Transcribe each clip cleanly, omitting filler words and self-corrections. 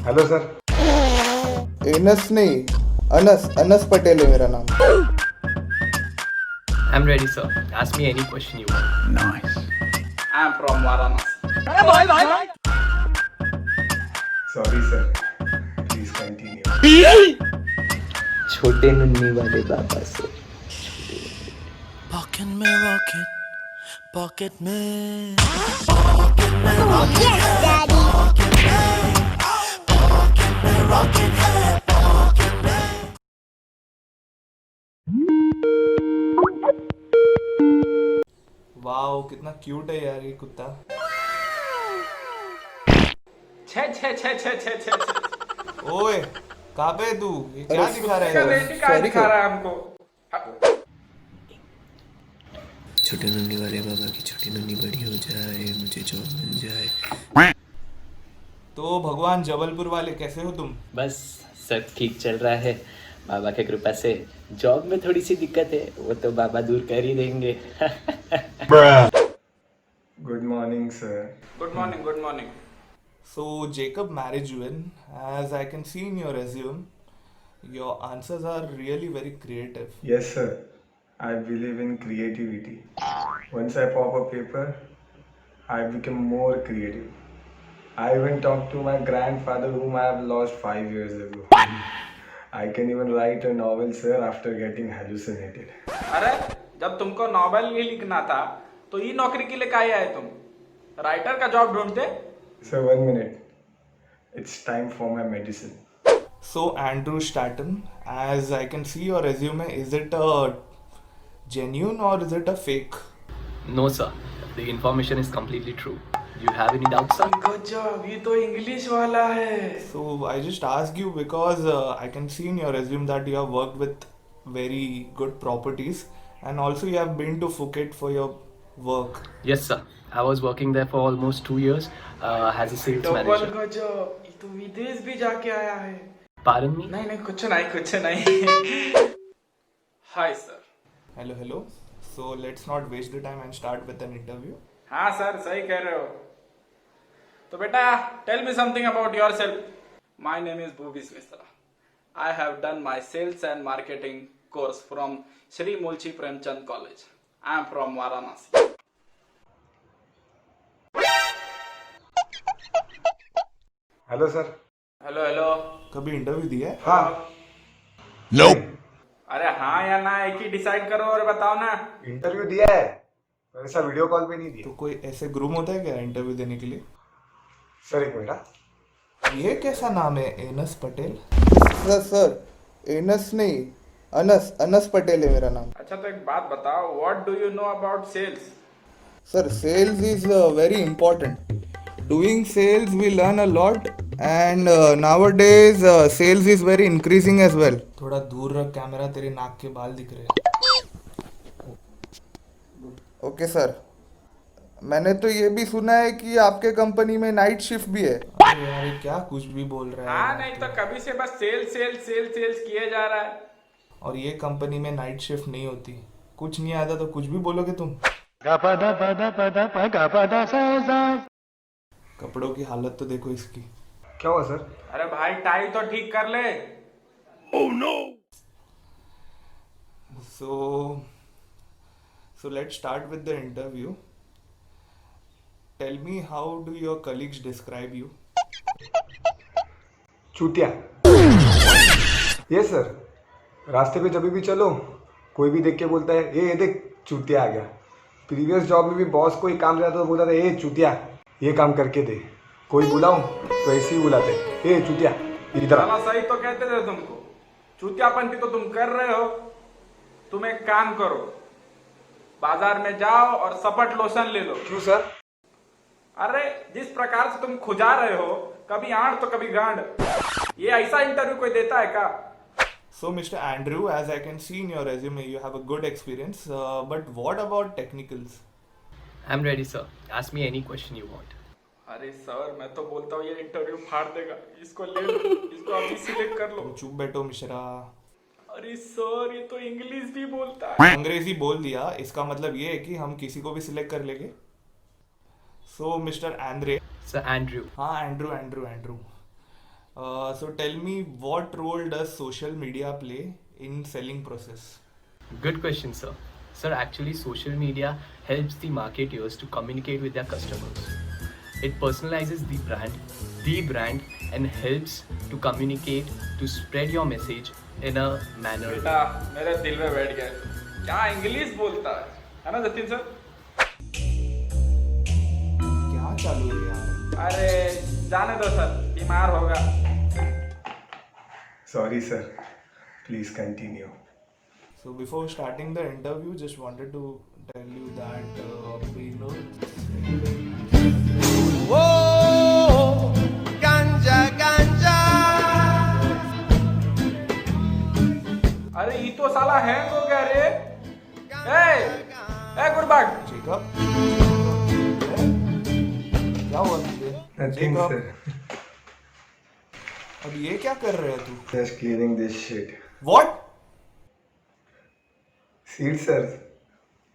Hello sir. Anus नहीं, अनस अनस पटेल है मेरा नाम। I'm ready, sir. Ask me any question you want. I'm from Varanasi. Sorry sir, please continue. छोटे नन्ही वाले बाबा से Pocket me rocket, pocket me. Wow, कितना क्यूट है यार ये कुत्ता। छे छे छे छे छे छे छे। ओए, कहाँ पे है तू? ये क्या अरे दिखा रहा उसका है? लेडी का दिखा रहा है हमको। छोटे नन्ही वाले बाबा की छोटी नन्ही बड़ी हो जाए, मुझे जॉब मिल जाए। तो भगवान जबलपुर वाले कैसे हो तुम? बस सब ठीक चल रहा है बाबा की कृपा से। जॉब में थोड़ी सी दिक्कत है, वो तो बाबा दूर कर ही देंगे। Good morning sir. Good morning, good morning. So Jacob Marijuan, as I can see in your resume, your answers are really very creative. Yes sir, I believe in creativity. Once I pop a paper, I become more creative. I even talked to my grandfather whom I have lost 5 years ago. I can even write a novel sir after getting hallucinated. अरे जब तुमको novel ही लिखना था तो ये नौकरी के लिए काहे आए तुम? राइटर का जॉब ढूंढते? Sir, 1 minute. It's time for my medicine. So Andrew Stanton, as I can see your resume, is it a genuine or is it a fake? No, sir. The information is completely true. Do you have any doubts, sir? गजब, ये तो English वाला है। So I just ask you because I can see in your resume that you have worked with very good properties and also you have been to Phuket for your work. Yes, sir. I was working there for almost 2 years as a sales double manager. गजब, ये तो विदेश भी जाके आया है। Pardon me? नहीं नहीं, कुछ नहीं, कुछ नहीं। Hi sir. Hello, hello. So let's not waste the time and start with an interview. हाँ सर, सही कह रहे हो। तो बेटा, tell me something about yourself. My name is Bhuvish Mishra. I have done my sales and marketing course from Shri Moolchi Premchand college. I am from Varanasi. Hello sir. Hello hello. कभी interview दिया है? हाँ। अरे हाँ या ना एक ही डिसाइड करो और बताओ ना। इंटरव्यू दिया है, पर ऐसा वीडियो कॉल पे नहीं तो दिया। कोई ऐसे ग्रूम होता है क्या इंटरव्यू देने के लिए? सर एक मिनट। ये कैसा नाम है, एनस पटेल? सर एनस नहीं, अनस अनस पटेल है मेरा नाम। अच्छा तो एक बात बताओ, what do you know about sales? Sir sales is very important. Doing sales we learn a lot and nowadays sales is very increasing as well. थोड़ा दूर रख कैमरा, तेरे नाक के बाल दिख रहे हैं। ओके सर, मैंने तो ये भी सुना है कि आपके कंपनी में नाइट शिफ्ट भी है। अरे यार ये क्या कुछ भी बोल रहा है। हाँ नहीं तो कभी से बस सेल्स सेल्स सेल्स सेल्स किए जा रहा है। और ये कंपनी में नाइट शिफ्ट नहीं होती। कुछ नहीं आता तो कुछ भी बोलोगे तुम। कपड़ों की हालत तो देखो इसकी। क्या हुआ सर? अरे भाई टाई तो ठीक कर ले। So let's start with the interview. Tell me, how do your colleagues describe you? चूतिया। ये सर, रास्ते पे जब भी चलो कोई भी देख के बोलता है ये देख चूतिया आ गया। प्रीवियस जॉब में भी बॉस कोई काम रहता तो बोलता था ए चूतिया ये काम करके दे। कोई बुलाऊं तो ऐसे ही बुलाते ए चूतिया इधर आ। साला सही तो कहते थे तुमको। चूतियापंती तो तुम कर रहे हो। तुम एक काम करो, बाजार में जाओ और सपट लोशन ले लो। क्यों सर? अरे जिस प्रकार से तुम खुजा रहे हो, कभी आंट तो कभी गांड, ये ऐसा इंटरव्यू कोई देता है क्या? So, Mr. Andrew, as I can see in your resume, you have a good experience. But what about technicals? I'm ready, sir. Ask me any question you want. अरे सर, मैं तो बोलता हूँ ये इंटरव्यू फाड़ देगा। इसको ले लो, इसको अभी सिलेक्ट कर लो। तुम चुप बैठो मिश्रा। अरे सर, ये तो इंग्लिश भी बोलता है। अंग्रेजी बोल दिया, इसका मतलब ये है कि हम किसी को भी सिलेक्ट कर लेंगे। So, Mr. Andre. Sir Andrew. हाँ, Andrew Andrew Andrew. So tell me, what role does social media play in selling process? Good question, sir. Sir, actually, social media helps the marketers to communicate with their customers. It personalizes the brand, and helps to communicate, to spread your message in a manner. बेटा मेरे दिल में बैठ गया, क्या English बोलता है ना जतिन सर? क्या चालू है यार? अरे जाने दो सर, बीमार होगा. Sorry sir, please continue. So before starting the interview, just wanted to tell you that अरे ये तो साला हैंग हो गया रे. ए गुडबैग. Jacob, क्या हुआ तुझे? नथिंग Jacob, सर, अब ये क्या कर रहे है तू? Just cleaning this shit. What? Seat sir,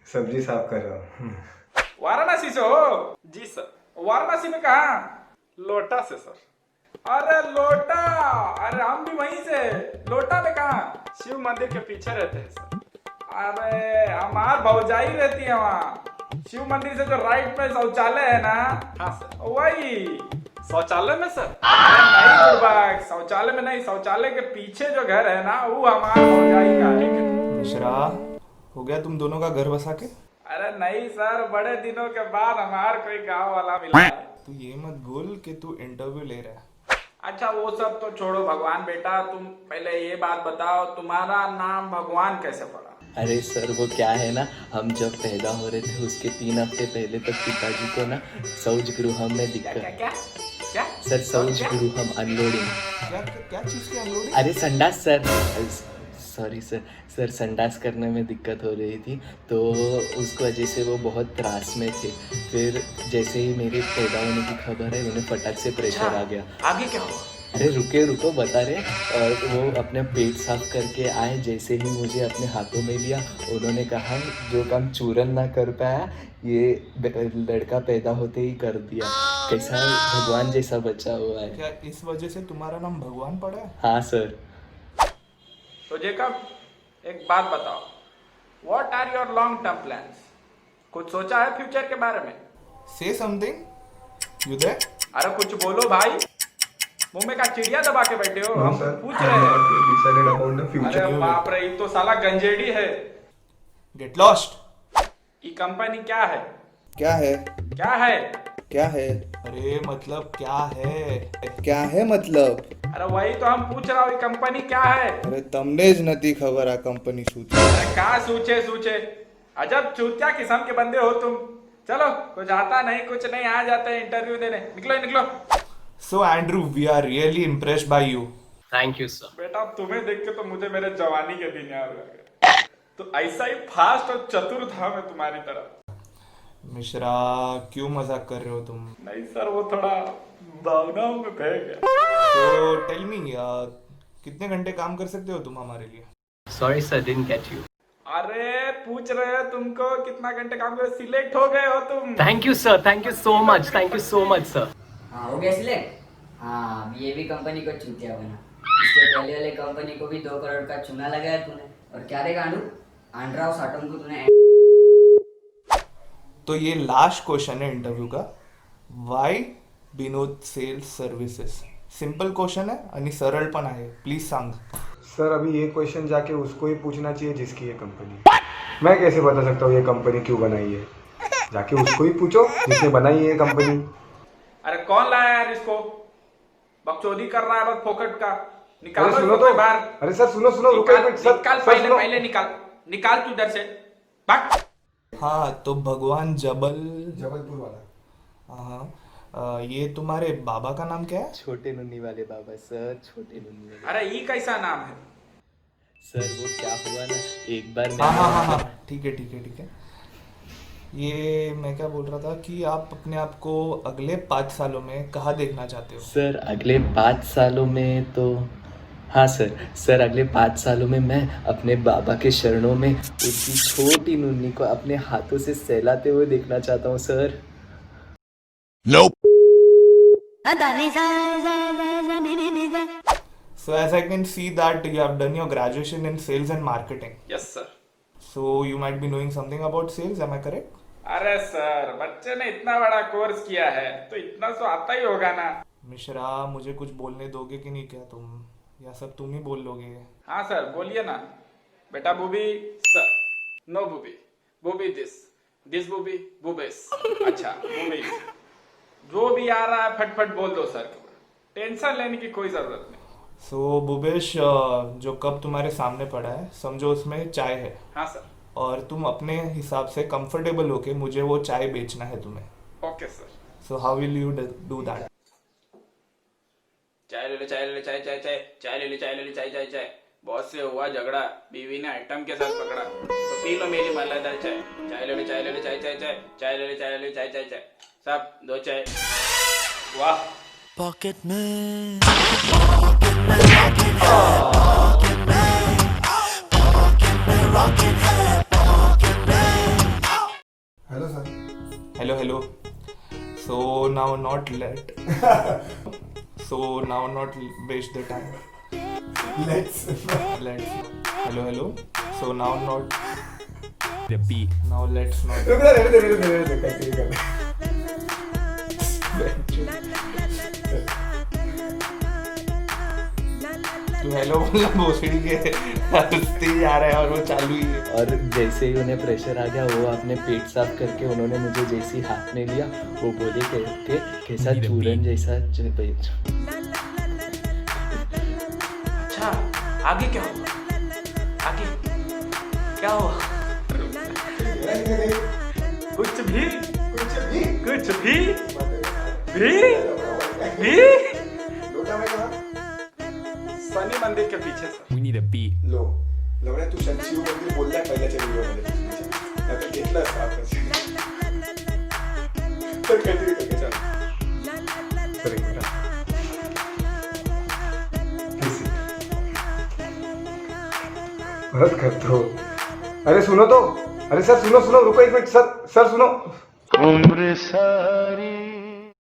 सब्जी साफ कर रहा हूँ. वाराणसी से हो? जी सर. वाराणसी में कहाँ? लोटा से सर. अरे लोटा, अरे हम भी वहीं से. लोटा में कहाँ? शिव मंदिर के पीछे रहते हैं सर. अरे हमार भौजाई रहती है वहाँ. शिव मंदिर से जो राइट में शौचालय है ना, हाँ सर वही. शौचालय में सर? नहीं गुरबाग, शौचालय में नहीं, शौचालय के पीछे जो घर है ना वो हमार भौजाई का है. मिश्रा, हो गया तुम दोनों का घर बसा के? अरे नहीं सर, बड़े दिनों के बाद हमार कोई गांव वाला मिला है. तू ये मत भूल कि तू इंटरव्यू ले रहा है. अच्छा वो सब तो छोड़ो भगवान बेटा, तुम पहले ये बात बताओ, तुम्हारा नाम भगवान कैसे पड़ा? अरे सर वो क्या है ना, हम जब पैदा हो रहे थे उसके 3 हफ्ते पहले तक पिताजी को ना शौच गृह में क्या दिक्कत. क्या क्या? सर शौच गृह अनलोडिंग. क्या क्या चीज की अनलोडिंग? अरे संडास सर, सॉरी सर. सर संडास करने में दिक्कत हो रही थी तो उसकी वजह से वो बहुत त्रास में थे. फिर जैसे ही मेरे पैदा होने की खबर है उन्हें फटाक से प्रेशर आ गया. आगे क्या हुआ? अरे रुको बता रहे. और वो अपने पेट साफ करके आए. जैसे ही मुझे अपने हाथों में लिया उन्होंने कहा जो काम चूरन ना कर पाया ये लड़का पैदा होते ही कर दिया. कैसा भगवान जैसा बच्चा हुआ है. क्या इस वजह से तुम्हारा नाम भगवान पड़ा है? हाँ सर. तो जेकब एक बात बताओ, what are your long term plans? कुछ सोचा है फ्यूचर के बारे में? Say something. You there? अरे कुछ बोलो भाई, मुंह में का चिड़िया दबा के बैठे हो? हम सर, पूछ रहे हैं. Decided about the future. अरे बाप रे, ये तो साला गंजेड़ी है. Get lost. ये कंपनी क्या है? क्या है? क्या है? क्या है? अरे मतलब क्या है? क्या है मतलब? अरे वही तो हम पूछ रहा हूँ, ये कंपनी क्या है? अरे તમને જ નથી ખબર આ કંપની શું છે. अरे कहा सूचे, अजब चूतिया किस्म के बंदे हो तुम. चलो कुछ आता नहीं कुछ नहीं, आ जाते हैं इंटरव्यू देने. निकलो. So Andrew, we are really impressed by you. Thank you, sir. बेटा तुम्हें देख के तो मुझे मेरे जवानी के दिन याद आ गए. तो ऐसा ही फास्ट और चतुर था मैं तुम्हारी तरह. मिश्रा, क्यों मजाक कर रहे हो तुम? नहीं सर, वो थोड़ा भावनाओं में बह गया. तो टेल मी, कितने घंटे काम कर सकते हो तुम हमारे लिए? Sorry, sir, didn't get you. अरे पूछ रहे हैं तुमको कितना घंटे काम कर, सिलेक्ट हो गए हो तुम. Thank you, sir. Thank you so much. Thank you so much, sir. हाँ हो गया सिलेक्ट. हाँ अब ये भी कंपनी को चूतिया बना. इसके पहले वाले कंपनी को भी 2 करोड़ का चूना लगाया तूने. और क्या रे गांडू, आंड्राव साटम को तूने. तो ये लास्ट क्वेश्चन है इंटरव्यू का. Why Vinod sales services? Simple question है आणि सरळ पण आहे. प्लीज सांग. सर अभी ये क्वेश्चन जाके उसको ही पूछना चाहिए जिसकी ये कंपनी. मैं कैसे बता सकता हूँ ये कंपनी क्यों बनाई है? जाके उसको ही पूछो जिसने बनाई है ये कंपनी. अरे कौन लाया यार इसको? बकचोदी कर रहा है बस फोकट का. निकालो अरे सुनो इसको तो. बाहर. अरे सर सुनो रुको एक मिनट. सर निकाल सर पहले सुनो. पहले निकाल तू इधर से. भाग. हाँ तो भगवान जबलपुर वाला. हाँ, ये तुम्हारे बाबा का नाम क्या है? छोटे नुन्नी वाले बाबा सर, छोटे नुन्नी वाले. अरे ये कैसा नाम है? सर वो क्या हुआ ना, एक बार हाँ, ठीक है. ये मैं क्या बोल रहा था कि आप अपने आप को अगले 5 सालों में कहाँ देखना चाहते हो? सर अगले 5 सालों में तो हाँ सर अगले 5 सालों में मैं अपने बाबा के शरणों में उसकी छोटी नुन्नी को अपने हाथों से सहलाते हुए देखना चाहता हूँ sir. So as I can see that you have done your graduation in sales and marketing. Yes sir. So you might be knowing something about sales, am I correct? अरे सर, बच्चे ने इतना बड़ा कोर्स किया है तो इतना तो आता ही होगा ना. मिश्रा, मुझे कुछ बोलने दोगे कि नहीं क्या तुम, या सब तुम ही बोल लोगे? हाँ सर, बोलिए ना. बेटा बूबी सर, नो बूबी, बूबी दिस बूबी बूबेस. अच्छा बूबी, जो भी आ रहा है फटफट बोल दो सर. टेंशन लेने की कोई जरूरत नहीं. So भूपेश, जो कप तुम्हारे सामने पड़ा है समझो उसमें चाय है, हाँ सर. और तुम अपने हिसाब से कंफर्टेबल होके मुझे वो चाय बेचना है तुम्हें. Okay sir. So how will you do that? चाय ले ले चाय ले ले चाय चाय चाय चाय ले ले चाय ले ले चाय चाय चाय. बॉस से हुआ झगड़ा, बीवी ने आइटम के साथ पकड़ा, तो पी लो मेरी मलाईदार चाय. चाय ले ले चाय ले ले चाय चाय चाय चाय ले ले चाय ले ले चाय चाय चाय. सब दो चाय. वाह. Hello sir. Hello. So now not waste the time. Let's. Hello. So now let's not. रुक रहने दे. तू हेलो बोलना भोसड़ी के हंसते ही आ रहा है और वो चालू ही है. और जैसे ही उन्हें प्रेशर आ गया, वो अपने पेट साफ करके उन्होंने मुझे जैसे ही हाथ में लिया, वो बोले के कैसा चूरन जैसा पेट. अच्छा, आगे क्या हुआ? आगे क्या हुआ? कुछ भी शनि मंदिर के पीछे सर. लो लवणे तू शिव मंदिर बोललाय पहिल्याच्या व्हिडिओमध्ये. आता घेतलं आपण. तर काहीतरी करते. चल सर, एक मिनिट. मदद करतो. अरे सुनो तो. अरे सर सुनो रुको एक मिनट. सर सुनो. उम्र सारी